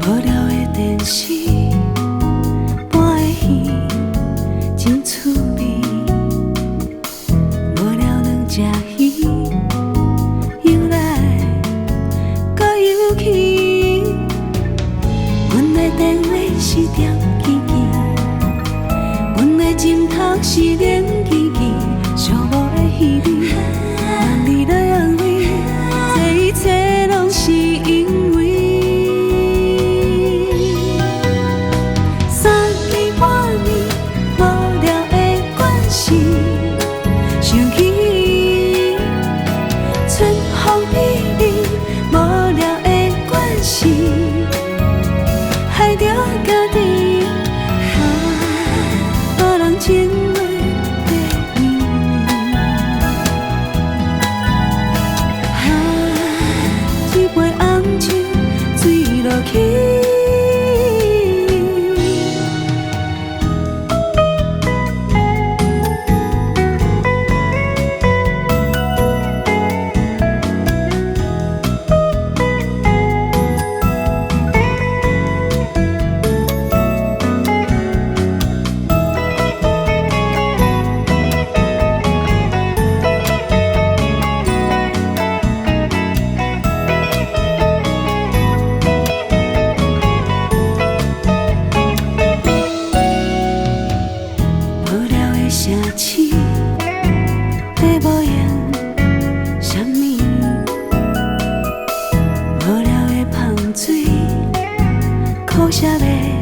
无聊的电视，播的戏真趣味。无聊两只鱼，游来搁游去。阮的电话是点记记，阮的枕头是冷记记，寂寞的稀微，万里来安慰，这一切拢是因为。害着家己，别人情话在意，一杯红酒醉落去。城市在无言什么？无聊的香水，苦涩的。